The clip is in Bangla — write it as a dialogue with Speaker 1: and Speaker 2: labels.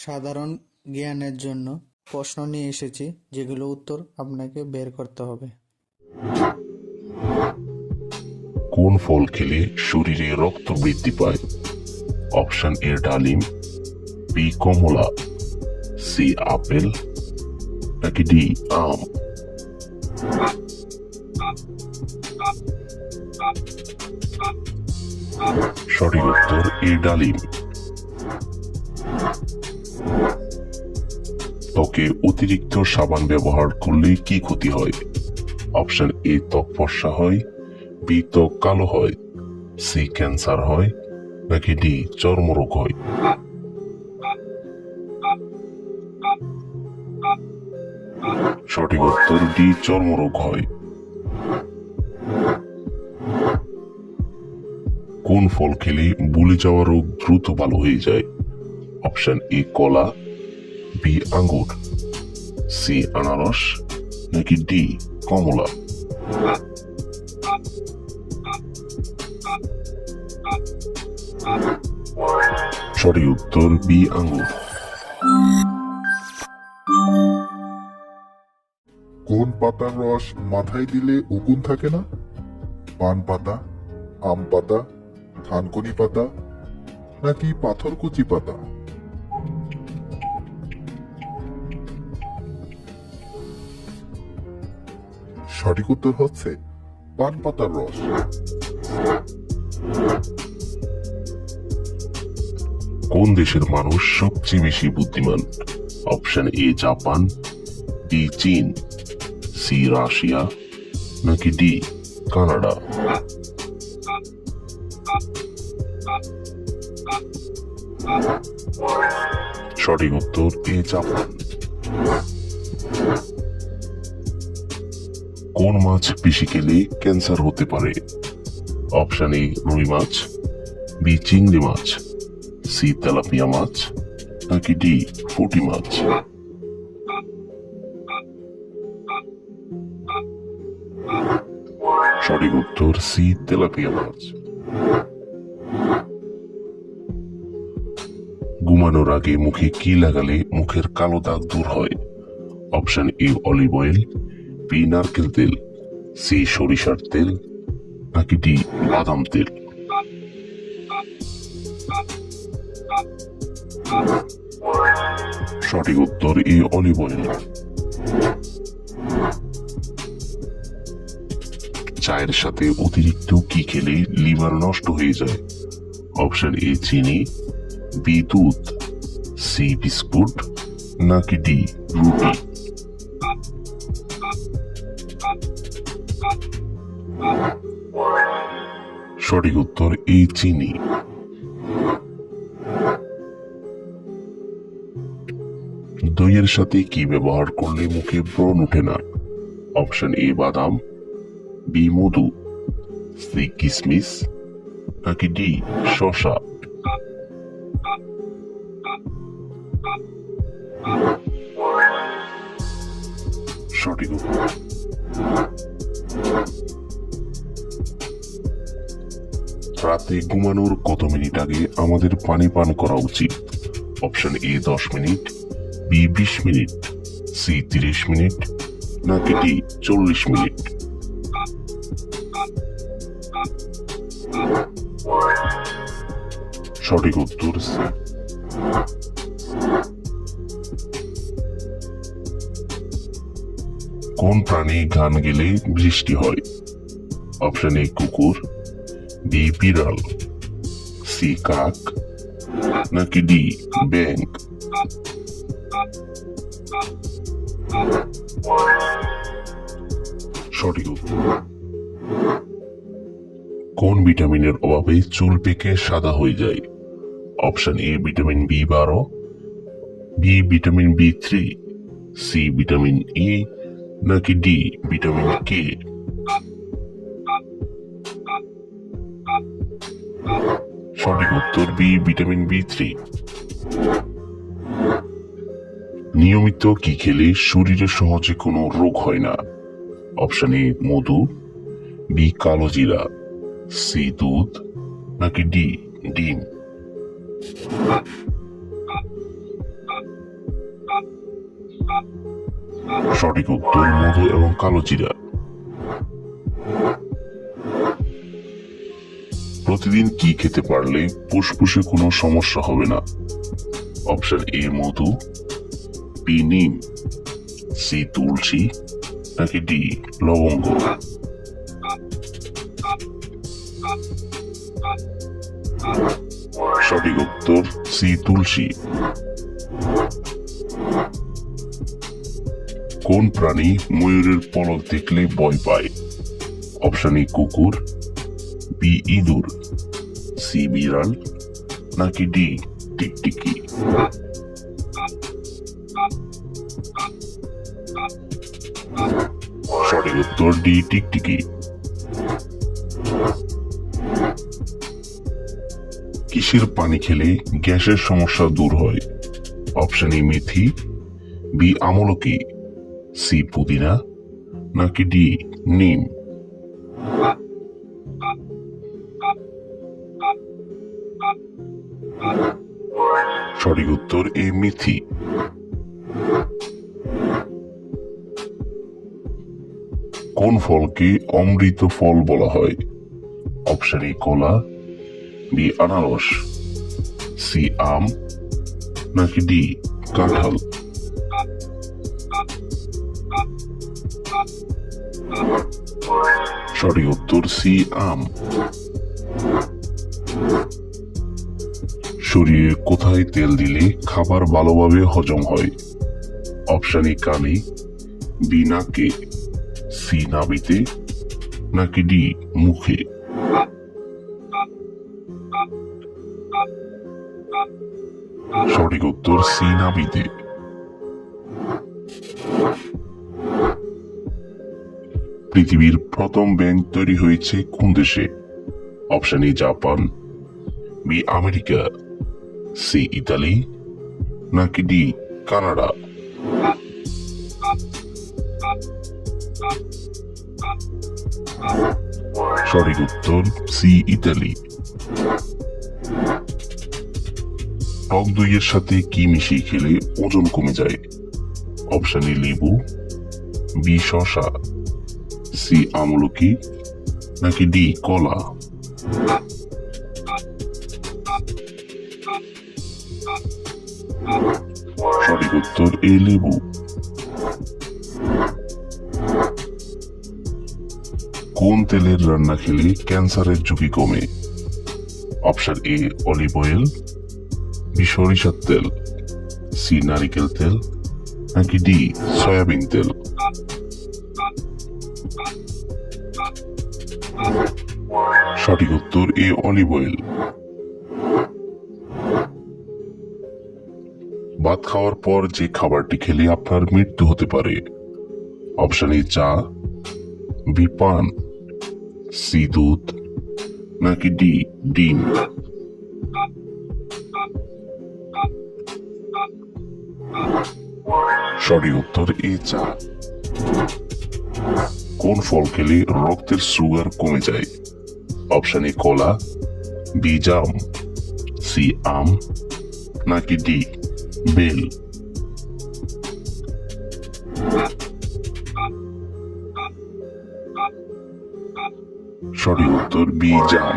Speaker 1: সাধারণ জ্ঞানের জন্য প্রশ্ন নিয়ে এসেছি, যেগুলো উত্তর আপনাকে বের করতে হবে।
Speaker 2: কোন ফল খেলে শরীরে রক্ত বৃদ্ধি পায়? অপশন এ ডালিম, বি কমলা, সি আপেল, নাকি ডি আম? সঠিক উত্তর এ ডালিম। ত্বকে অতিরিক্ত সাবান ব্যবহার করলে কি ক্ষতি হয়? অপশন এ ত্বক ফর্সা হয়, বি ত্বক কালো হয়, সি ক্যান্সার হয়, নাকি ডি চর্মরোগ হয়? সঠিক উত্তর ডি চর্মরোগ হয়। কোন ফল খেলে ভুলে যাওয়া রোগ দ্রুত ভালো হয়ে যায়? অপশন এ কলা, বি আঙ্গুর, সি আনারস, নাকি ডি কমলা? সঠিক উত্তর বি আঙ্গুর।
Speaker 3: কোন পাতার রস মাথায় দিলে উকুন থাকে না? পান পাতা, আম পাতা, থানকুনি পাতা, নাকি পাথরকুচি পাতা? সঠিক উত্তর হচ্ছে পান পাতার রস।
Speaker 2: কোন দেশের মানুষ সবচেয়ে বেশি বুদ্ধিমান? অপশন এ জাপান, বি চীন, সি রাশিয়া, নাকি ডি কানাডা? সঠিক উত্তর এ জাপান। কোন মাছ বেশি খেলে ক্যান্সার হতে পারে? অপশন এ রুই মাছ, বি চিংড়ি মাছ, সি তেলাপিয়া মাছ, নাকি ডি পুঁটি মাছ? সঠিক উত্তর সি তেলাপিয়া মাছ। ঘুমানোর আগে মুখে কি লাগালে মুখের কালো দাগ দূর হয়? Option A olive oil, B নারকেল তেল, সি সরিষার তেল, নাকি ডি বাদাম তেল? সঠিক উত্তর এ অলিভ অয়েল। চায়ের সাথে অতিরিক্ত কি খেলে লিভার নষ্ট হয়ে যায়? অপশন এ চিনি, বি দুধ, সি বিস্কুট, নাকি ডি রুটি? সঠিক উত্তর এ চিনি। দইয়ের সাথে কি ব্যবহার করলে মুখে ব্রণ ওঠে না? অপশন এ বাদাম, বি মধু, সি কিসমিস, নাকি ডি শসা? সঠিক উত্তর। রাতে ঘুমানোর কত মিনিট আগে আমাদের পানি পান করা উচিত? Option A 10 minute, B 20 minute, C 30 minute, নাকি ডি 40 মিনিট? সঠিক উত্তর সি। কোন প্রাণী গান গেলে বৃষ্টি হয়? অপশন এ কুকুর, বি বিড়াল, সি কাক, নাকি ডি ব্যাঙ? সঠিক উত্তর। কোন ভিটামিনের অভাবে চুল পেকে সাদা হয়ে যায়? Option A vitamin বি12, B vitamin বি3, C vitamin E, নাকি ডি ভিটামিন কে? সঠিক উত্তর বি ভিটামিন বি3। নিয়মিত কি খেলে শরীরে সহজে কোনো রোগ হয় না? অপশন এ মধু, বি কালো জিরা, সি দুধ, নাকি ডি ডিম? সঠিক উত্তর মধু এবং কালো জিরা। প্রতিদিন কি খেতে পারলে ফুসফুসে কোনো সমস্যা হবে না? অপশন এ মধু, বি নিম, সি তুলসী, নাকি ডি লবঙ্গ। সঠিক উত্তর সি তুলসী। কোন প্রাণী ময়ূরের পলক দেখলে ভয় পায়? অপশন এ কুকুর, বি ইঁদুর, সি বিড়াল, নাকি ডি টিকটিকি। সঠিক উত্তর ডি টিকটিকি। কিসের পানি খেলে গ্যাসের সমস্যা দূর হয়? অপশন এ মেথি, বি আমলকি, সি পুদিনা, নাকি ডি নিম। সঠিক উত্তর এ মেথি। কোন ফলকে অমৃত ফল বলা হয়? অপশন এ কলা, বি আনারস, সি আম, নাকি ডি কাঁঠাল। সঠিক উত্তর সি আম। শরীরে কোথায় তেল দিলে খাবার ভালোভাবে হজম হয়? অপশন এ কানে, বি নাকে, সি নাভিতে, নাকি ডি মুখে। সঠিক উত্তর সি নাভিতে। পৃথিবীর প্রথম ব্যাংক তৈরি হয়েছে কোন দেশে? Option A Japan, B America, C Italy, নাকি ডি কানাডা। সঠিক উত্তর সি ইতালি। টক দইয়ের সাথে কি মিশিয়ে খেলে ওজন কমে যায়? অপশন এ লেবু, বি শসা, সি আমলকি, নাকি ডি কলা। সঠিক উত্তর এ লেবু। কোন তেলের রান্না খেলে ক্যান্সারের ঝুঁকি কমে? Option A olive oil, B সরিষার তেল, সি নারিকেল তেল, নাকি ডি সয়াবিন তেল। সঠিক উত্তর এ অলিভ অয়েল। ভাত খাওয়ার পর যে খাবারটি খেলে আপনার মৃত্যু হতে পারে? অপশন এ চা, বি পান, সি দুধ, নাকি ডি ডিম। সঠিক উত্তর এ চা। কোন ফল খেলে রক্তের সুগার কমে যায়? অপশন এ কলা, বি জাম, সি আম, নাকি ডি বেল। সঠিক উত্তর বি জাম।